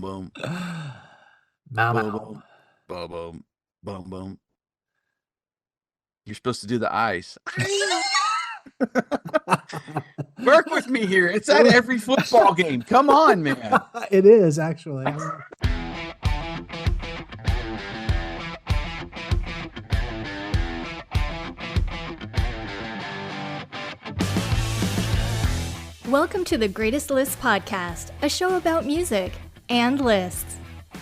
boom, boom, boom, Mama. boom, boom, boom, boom, boom. You're supposed to do the eyes. Work with me here. It's at every football game. Come on, man. It is actually. Welcome to the Greatest Lists podcast, a show about music and lists.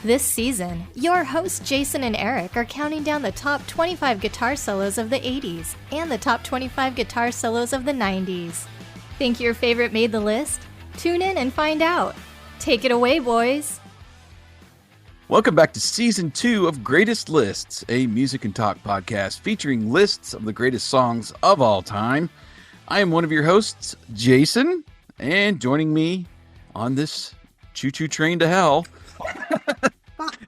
This season, your hosts Jason and Eric are counting down the top 25 guitar solos of the 80s and the top 25 guitar solos of the 90s. Think your favorite made the list? Tune in and find out. Take it away, boys. Welcome back to Season 2 of Greatest Lists, a music and talk podcast featuring lists of the greatest songs of all time. I am one of your hosts, Jason, and joining me on this choo-choo train to hell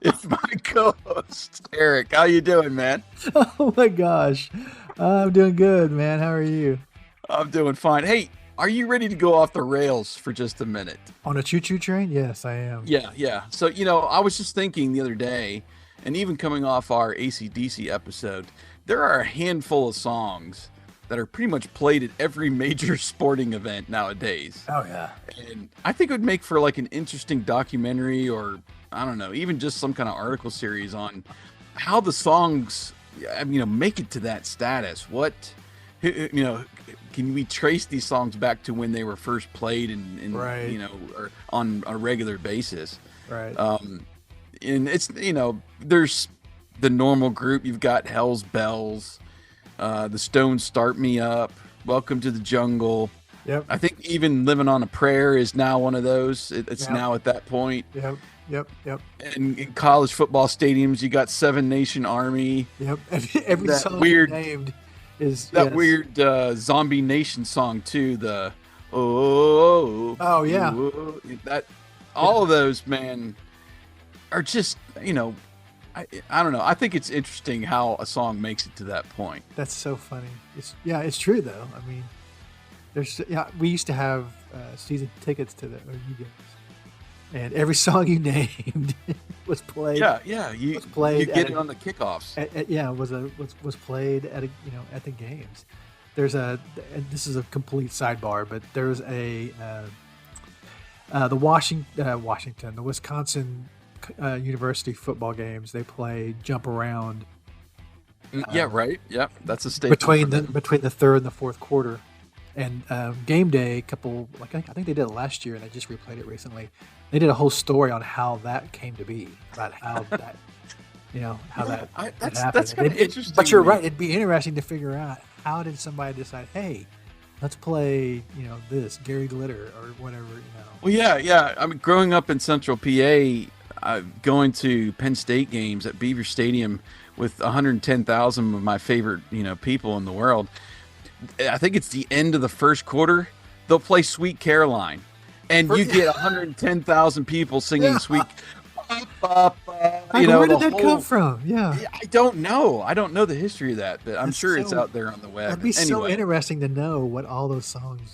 it's my co-host, Eric. How you doing, man? Oh my gosh. I'm doing good, man. How are you? I'm doing fine. Hey, are you ready to go off the rails for just a minute? On a choo-choo train? Yes, I am. Yeah. So, I was just thinking the other day, and even coming off our AC/DC episode, there are a handful of songs that are pretty much played at every major sporting event nowadays. Oh, yeah. And I think it would make for like an interesting documentary, or I don't know, even just some kind of article series on how the songs, make it to that status. What, can we trace these songs back to when they were first played and right. Or on a regular basis? Right. And it's, there's the normal group. You've got Hell's Bells, the Stones, Start Me Up, Welcome to the Jungle. Yep. I think even Living on a Prayer is now one of those. It's now at that point. Yep. And in college football stadiums, you got Seven Nation Army. Yep. Every that song weird named is that weird Zombie Nation song too. The oh yeah. That all of those, man, are just I don't know. I think it's interesting how a song makes it to that point. That's so funny. It's true though. I mean, we used to have season tickets to the OU games, and every song you named was played. Yeah. You get it on the kickoffs. Was played at at the games. And this is a complete sidebar, but there's the Wisconsin University football games. They play Jump Around. Right. Yeah, that's a state between the third and the fourth quarter. And game day, I think they did it last year, and they just replayed it recently. They did a whole story on how that came to be, about how that, how that happened. That's kind of interesting. But you're right; it'd be interesting to figure out how did somebody decide, hey, let's play, this Gary Glitter or whatever, Well, yeah. I mean, growing up in Central PA, going to Penn State games at Beaver Stadium with 110,000 of my favorite, people in the world. I think it's the end of the first quarter. They'll play Sweet Caroline, and you get 110,000 people singing Sweet. Where did that come from? Yeah, I don't know. I don't know the history of that, but I'm sure it's out there on the web. It'd be so interesting to know what all those songs,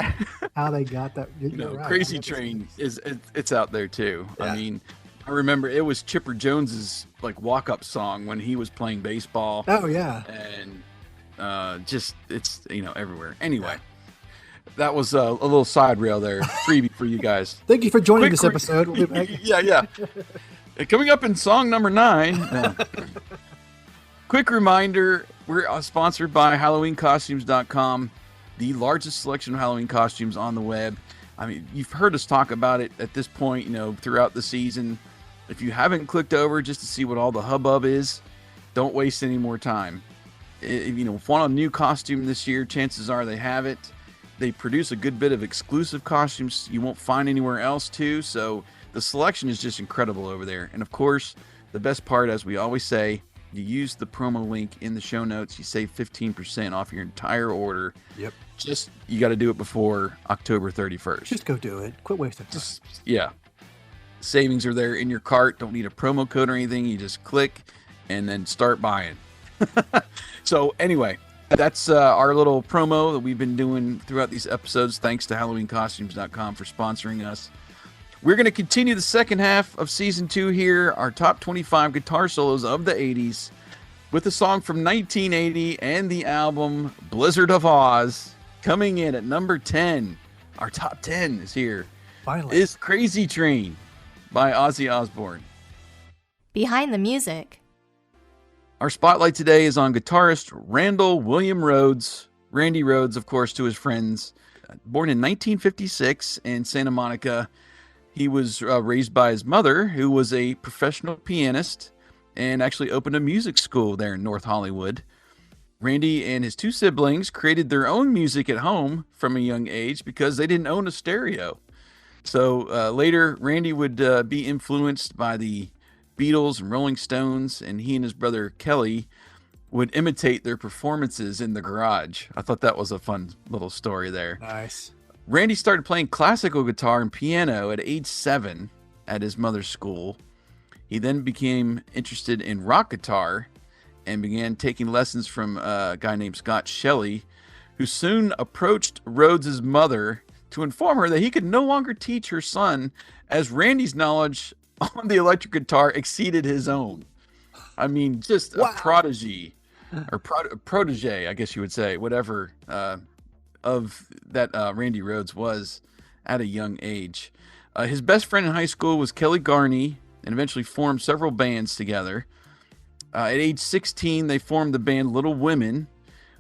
how they got that. Right. Crazy Train it's out there too. Yeah. I mean, I remember it was Chipper Jones's walk-up song when he was playing baseball. Oh yeah, and it's everywhere. Anyway, that was a little side rail there, freebie for you guys. Thank you for joining this episode. We'll be back. Yeah. Coming up in song number 9. Quick reminder: we're sponsored by HalloweenCostumes.com, the largest selection of Halloween costumes on the web. I mean, you've heard us talk about it at this point, throughout the season. If you haven't clicked over just to see what all the hubbub is, don't waste any more time. If you want a new costume this year, chances are they have it. They produce a good bit of exclusive costumes you won't find anywhere else too. So the selection is just incredible over there. And of course, the best part, as we always say, you use the promo link in the show notes. You save 15% off your entire order. Yep. Just, you got to do it before October 31st. Just go do it. Quit wasting time. Yeah. Savings are there in your cart. Don't need a promo code or anything. You just click and then start buying. So anyway, that's our little promo that we've been doing throughout these episodes. Thanks to HalloweenCostumes.com for sponsoring us. We're going to continue the second half of season 2 here, our top 25 guitar solos of the 80s, with a song from 1980 and the album Blizzard of Oz. Coming in at number 10, our top 10 is here. Finally. Is Crazy Train by Ozzy Osbourne. Behind the music. Our spotlight today is on guitarist Randall William Rhodes. Randy Rhodes, of course, to his friends. Born in 1956 in Santa Monica, he was raised by his mother, who was a professional pianist and actually opened a music school there in North Hollywood. Randy and his 2 siblings created their own music at home from a young age because they didn't own a stereo. So later, Randy would be influenced by the Beatles and Rolling Stones, and he and his brother Kelly would imitate their performances in the garage. I thought that was a fun little story there. Nice. Randy started playing classical guitar and piano at age 7 at his mother's school. He then became interested in rock guitar and began taking lessons from a guy named Scott Shelley, who soon approached Rhodes' mother to inform her that he could no longer teach her son, as Randy's knowledge on the electric guitar exceeded his own. I mean, just a prodigy, or protege, I guess you would say, whatever, of that Randy Rhodes was at a young age. His best friend in high school was Kelly Garney, and eventually formed several bands together. At age 16, they formed the band Little Women,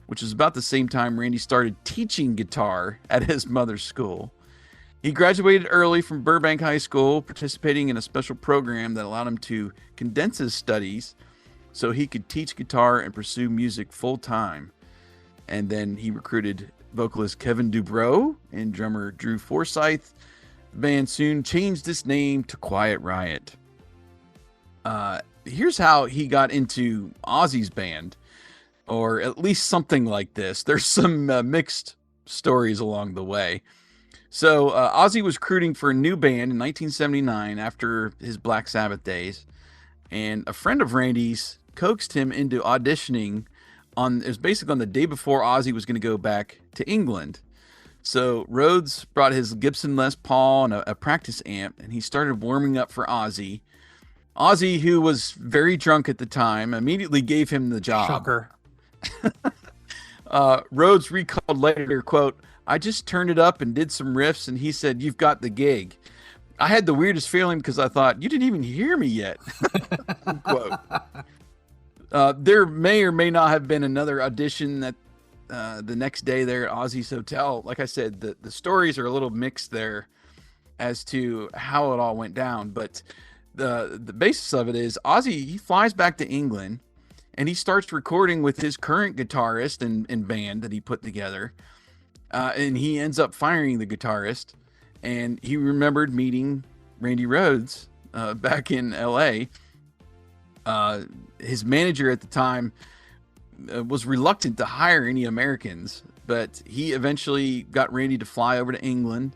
which was about the same time Randy started teaching guitar at his mother's school. He graduated early from Burbank High School, participating in a special program that allowed him to condense his studies so he could teach guitar and pursue music full time. And then he recruited vocalist Kevin Dubrow and drummer Drew Forsythe. The band soon changed its name to Quiet Riot. Here's how he got into Ozzy's band, or at least something like this. There's some mixed stories along the way. So Ozzy was recruiting for a new band in 1979 after his Black Sabbath days, and a friend of Randy's coaxed him into auditioning it was basically on the day before Ozzy was going to go back to England. So Rhodes brought his Gibson Les Paul and a practice amp, and he started warming up for Ozzy. Ozzy, who was very drunk at the time, immediately gave him the job. Shocker. Rhodes recalled later, quote, "I just turned it up and did some riffs, and he said, 'You've got the gig.' I had the weirdest feeling because I thought, you didn't even hear me yet." Quote. There may or may not have been another audition that the next day there at Ozzy's hotel. Like I said, the stories are a little mixed there as to how it all went down, but the basis of it is Ozzy, he flies back to England and he starts recording with his current guitarist and band that he put together. And he ends up firing the guitarist, and he remembered meeting Randy Rhodes back in LA. His manager at the time was reluctant to hire any Americans, but he eventually got Randy to fly over to England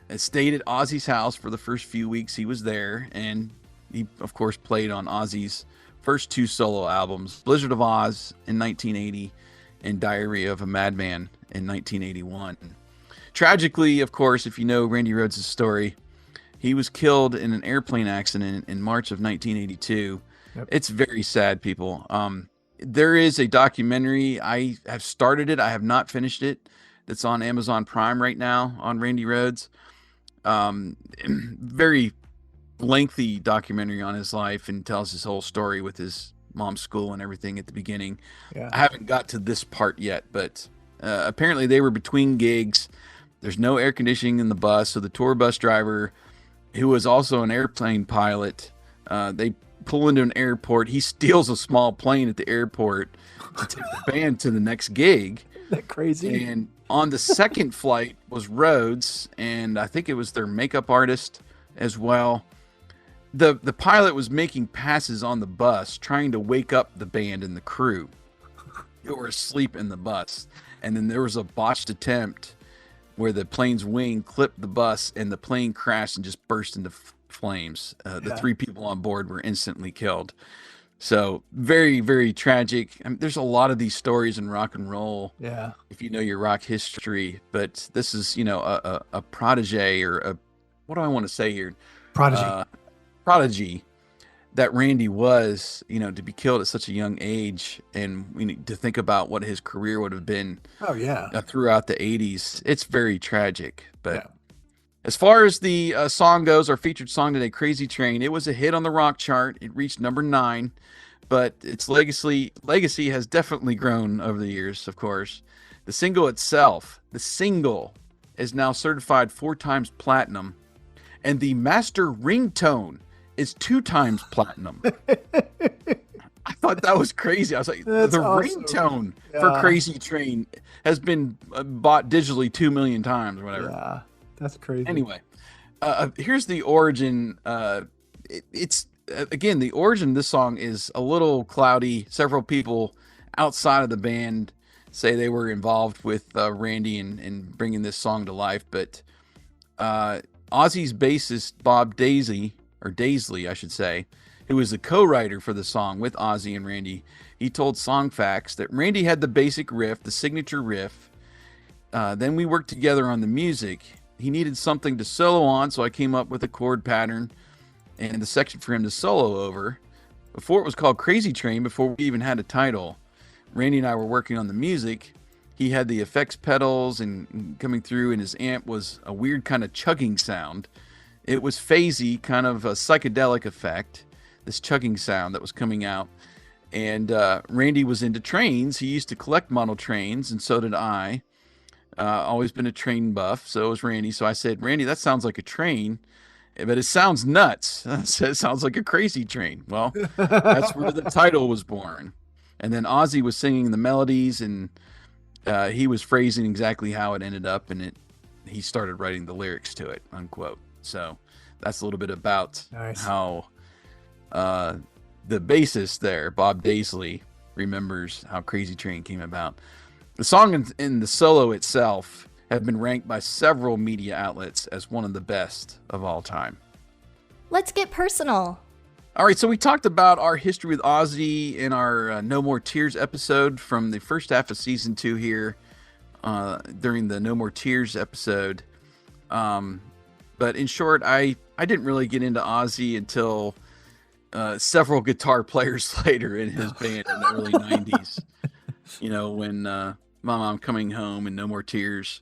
and stayed at Ozzy's house for the first few weeks he was there. And he, of course, played on Ozzy's first 2 solo albums, Blizzard of Oz in 1980 and Diary of a Madman in 1981. Tragically, of course, if you know Randy Rhodes' story, he was killed in an airplane accident in March of 1982. Yep. It's very sad, people. There is a documentary. I have started it. I have not finished it. That's on Amazon Prime right now on Randy Rhodes. Very lengthy documentary on his life, and tells his whole story with his mom's school and everything at the beginning. Yeah. I haven't got to this part yet, but apparently they were between gigs. There's no air conditioning in the bus, so the tour bus driver, who was also an airplane pilot, they pull into an airport. He steals a small plane at the airport to take the band to the next gig. Isn't that crazy? And on the second flight was Rhodes, and I think it was their makeup artist as well. The pilot was making passes on the bus, trying to wake up the band and the crew who were asleep in the bus. And then there was a botched attempt where the plane's wing clipped the bus, and the plane crashed and just burst into flames. The 3 people on board were instantly killed. So very, very tragic. I mean, there's a lot of these stories in rock and roll. Yeah. If you know your rock history, but this is, a protege, or what do I want to say here? prodigy that Randy was, to be killed at such a young age, and we need to think about what his career would have been. Oh yeah, throughout the 80s. It's very tragic. But yeah. As far as the song goes, our featured song today, "Crazy Train," it was a hit on the rock chart. It reached number 9, but its legacy has definitely grown over the years. Of course, the single itself, is now certified 4 times platinum, and the master ringtone is 2 times platinum. I thought that was crazy. I was like, That's the awesome. ringtone for "Crazy Train" has been bought digitally 2 million times or whatever. Yeah, that's crazy. Anyway, here's the origin. It's again, the origin of this song is a little cloudy. Several people outside of the band say they were involved with Randy in bringing this song to life, but Ozzy's bassist Bob Daisley, I should say, who was the co-writer for the song with Ozzy and Randy, he told Songfacts that Randy had the basic riff, the signature riff. Then we worked together on the music. He needed something to solo on, so I came up with a chord pattern and the section for him to solo over. Before it was called "Crazy Train," before we even had a title, Randy and I were working on the music. He had the effects pedals and coming through, and his amp was a weird kind of chugging sound. It was phasey, kind of a psychedelic effect, this chugging sound that was coming out. And Randy was into trains. He used to collect model trains, and so did I. Always been a train buff, so was Randy. So I said, "Randy, that sounds like a train, but it sounds nuts." I said, "It sounds like a crazy train." Well, that's where the title was born. And then Ozzy was singing the melodies, and he was phrasing exactly how it ended up, and he started writing the lyrics to it, unquote. So that's a little bit about how the bassist there, Bob Daisley, remembers how "Crazy Train" came about. The song and the solo itself have been ranked by several media outlets as one of the best of all time. Let's get personal. All right, so we talked about our history with Ozzy in our No More Tears episode from the first half of season 2 here during the No More Tears episode. But in short, I didn't really get into Ozzy until several guitar players later in his band in the early 90s. When My Mom Coming Home and No More Tears,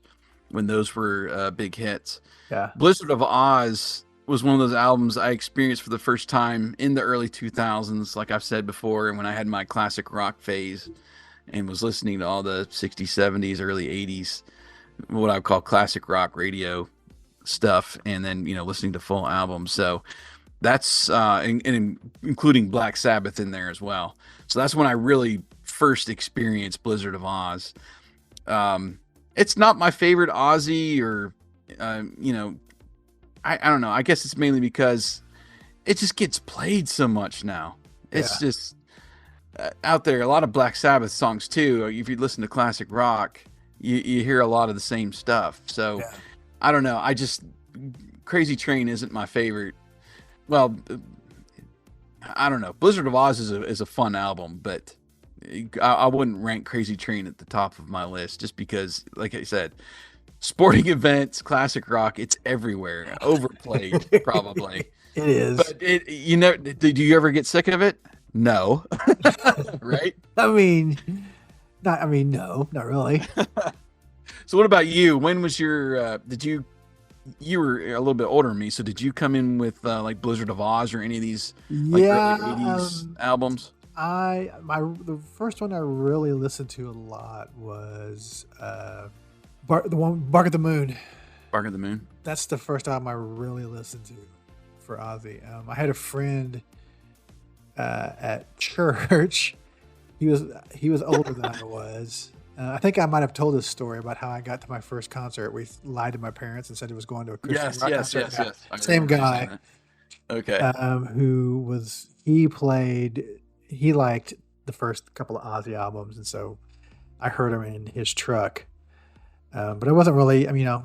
when those were big hits. Yeah. Blizzard of Oz was one of those albums I experienced for the first time in the early 2000s, like I've said before, and when I had my classic rock phase and was listening to all the 60s, 70s, early 80s, what I would call classic rock radio stuff, and then, listening to full albums. So that's, and including Black Sabbath in there as well. So that's when I really first experienced Blizzard of Oz. It's not my favorite Ozzy or, I don't know. I guess it's mainly because it just gets played so much now. It's just out there. A lot of Black Sabbath songs too. If you listen to classic rock, you hear a lot of the same stuff. So I don't know. Crazy Train isn't my favorite. Well, I don't know. Blizzard of Oz is a fun album, but I wouldn't rank Crazy Train at the top of my list just because, like I said, sporting events, classic rock, it's everywhere. Overplayed, probably. It is. But did you ever get sick of it? No. Right? No, not really. So what about you? When was your, you were a little bit older than me, so did you come in with like Blizzard of Oz or any of these early 80s albums? The first one I really listened to a lot was the one Bark at the Moon. Bark at the Moon. That's the first album I really listened to for Ozzy. I had a friend at church. He was older than I was. I think I might have told this story about how I got to my first concert. We lied to my parents and said it was going to a Christian rock concert. Yes. Same guy. Okay. He liked the first couple of Ozzy albums, and so I heard him in his truck. But I wasn't really, I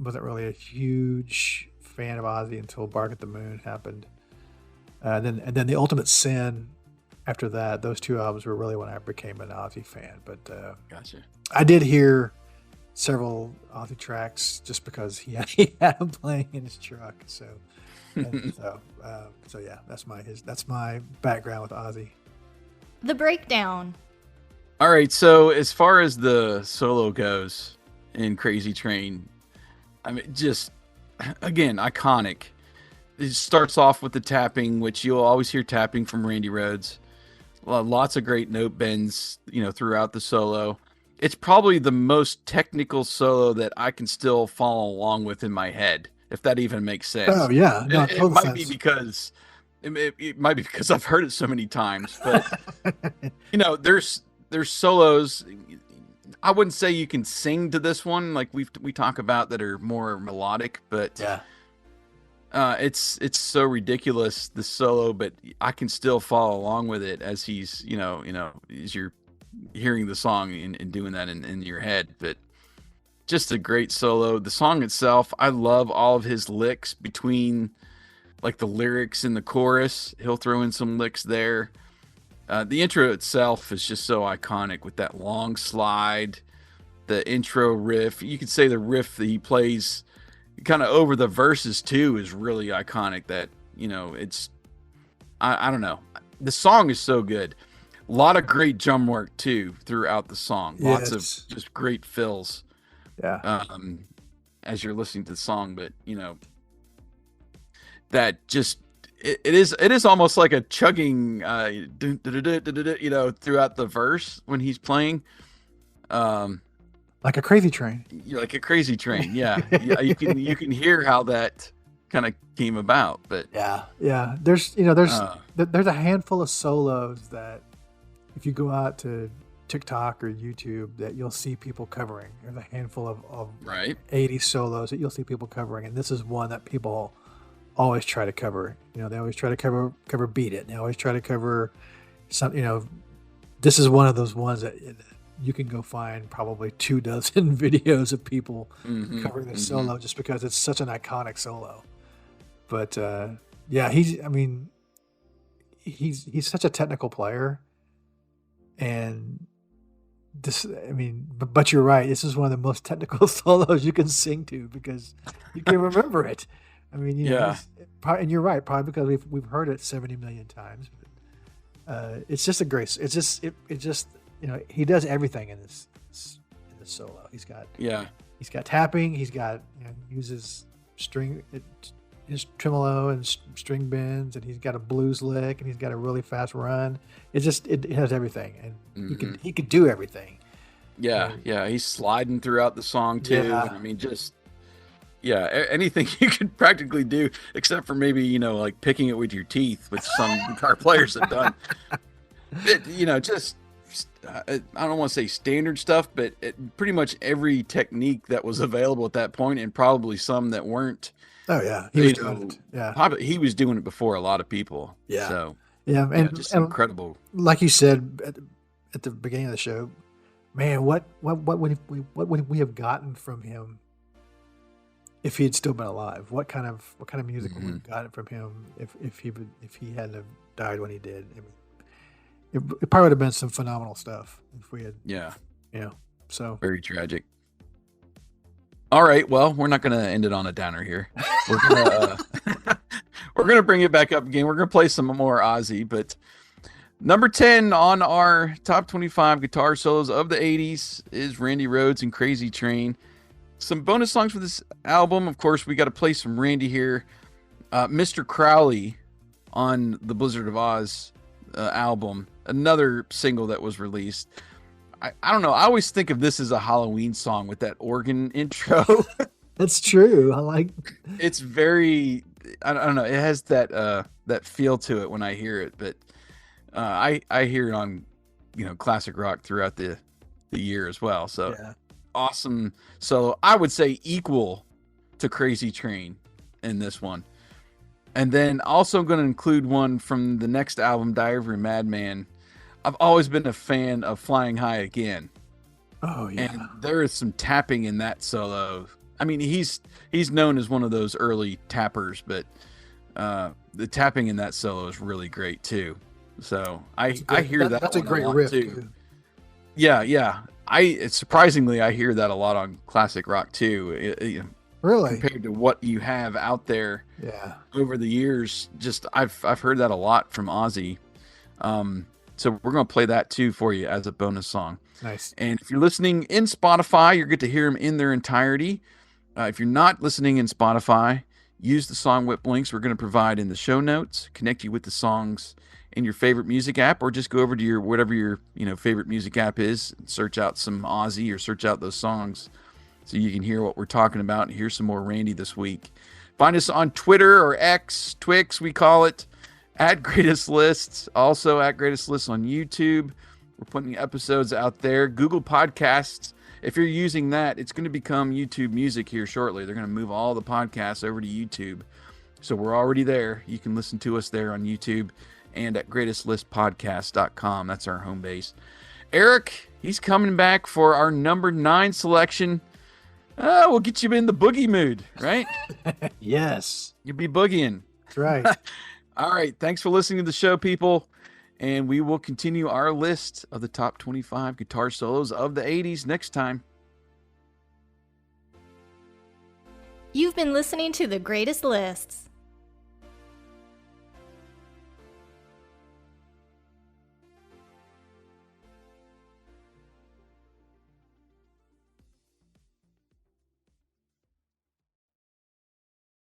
wasn't really a huge fan of Ozzy until Bark at the Moon happened. And then The Ultimate Sin. After that, those 2 albums were really when I became an Ozzy fan. But gotcha. I did hear several Ozzy tracks just because he had them playing in his truck. So And so yeah, that's my background with Ozzy. The breakdown. All right, so as far as the solo goes in Crazy Train, I mean, just again, iconic. It starts off with the tapping, which you'll always hear tapping from Randy Rhoads. Lots of great note bends, throughout the solo. It's probably the most technical solo that I can still follow along with in my head, if that even makes sense. Oh yeah, no, it might be because it might be because I've heard it so many times, but there's solos. I wouldn't say you can sing to this one like we talk about that are more melodic, but yeah. It's so ridiculous, the solo, but I can still follow along with it as he's as you're hearing the song and doing that in your head. But just a great solo. The song itself, I love all of his licks between like the lyrics and the chorus. He'll throw in some licks there. The intro itself is just so iconic with that long slide, the intro riff. You could say the riff that he plays kind of over the verses too is really iconic. That it's I don't know, the song is so good. A lot of great drum work too throughout the song. Lots of just great fills as you're listening to the song. But that just it is almost like a chugging throughout the verse when he's playing, like a crazy train. Like a crazy train. Yeah. You can hear how that kind of came about. But yeah, there's a handful of solos that if you go out to TikTok or YouTube that you'll see people covering. There's a handful of right 80s solos that you'll see people covering, and this is one that people always try to cover. They always try to cover Beat It. They always try to cover some. This is one of those ones that you can go find probably 24 videos of people covering the solo just because it's such an iconic solo. But he's such a technical player. And but you're right. This is one of the most technical solos you can sing to because you can remember it. And you're right, probably because we've heard it 70 million times. But, it's just a grace. It's just he does everything in this solo. He's got tapping. He's got uses string. His tremolo and string bends, and he's got a blues lick, and he's got a really fast run. It has everything, and he could do everything. Yeah, he's sliding throughout the song too. Anything you could practically do, except for maybe like picking it with your teeth, which some guitar players have done. Just I don't want to say standard stuff, but pretty much every technique that was available at that point, and probably some that weren't. Oh yeah, he was doing it. Yeah, probably he was doing it before a lot of people. Yeah, so and just incredible. Like you said at the beginning of the show, man, what would we have gotten from him if he had still been alive? What kind of music would we have gotten from him if he hadn't have died when he did? It probably would have been some phenomenal stuff if we had. Yeah. So very tragic. All right, well, we're not going to end it on a downer here. We're gonna bring it back up again. We're gonna play some more Ozzy, but number 10 on our top 25 guitar solos of the 80s is Randy Rhoads and Crazy Train. Some bonus songs for this album, of course, we got to play some Randy here. Mr. Crowley on the Blizzard of Oz album, another single that was released. I don't know. I always think of this as a Halloween song with that organ intro. That's true. I like. It's very. I don't know. It has that feel to it when I hear it, but I hear it on classic rock throughout the year as well. So awesome. So I would say equal to Crazy Train in this one, and then also going to include one from the next album, Diary of a Madman. I've always been a fan of Flying High Again. Oh yeah. And there is some tapping in that solo. I mean, he's known as one of those early tappers, but the tapping in that solo is really great too. So I hear that. That's a great riff too. Yeah. Surprisingly, I hear that a lot on classic rock too. Really? compared to what you have out there Yeah. over the years. Just I've heard that a lot from Ozzy. So we're going to play that too for you as a bonus song. Nice. And if you're listening in Spotify, you get to hear them in their entirety. If you're not listening in Spotify, use the song whip links we're going to provide in the show notes. Connect you with the songs in your favorite music app, or just go over to your whatever your favorite music app is, and search out some Ozzy or search out those songs so you can hear what we're talking about and hear some more Randy this week. Find us on Twitter or X, Twix we call it, at Greatest Lists. Also at Greatest Lists on YouTube. We're putting episodes out there. Google Podcasts. If you're using that, it's going to become YouTube Music here shortly. They're going to move all the podcasts over to YouTube. So we're already there. You can listen to us there on YouTube and at greatestlistpodcast.com. That's our home base. Eric, he's coming back for our number 9 selection. We'll get you in the boogie mood, right? Yes. You'll be boogieing. That's right. All right. Thanks for listening to the show, people. And we will continue our list of the top 25 guitar solos of the 80s next time. You've been listening to The Greatest Lists.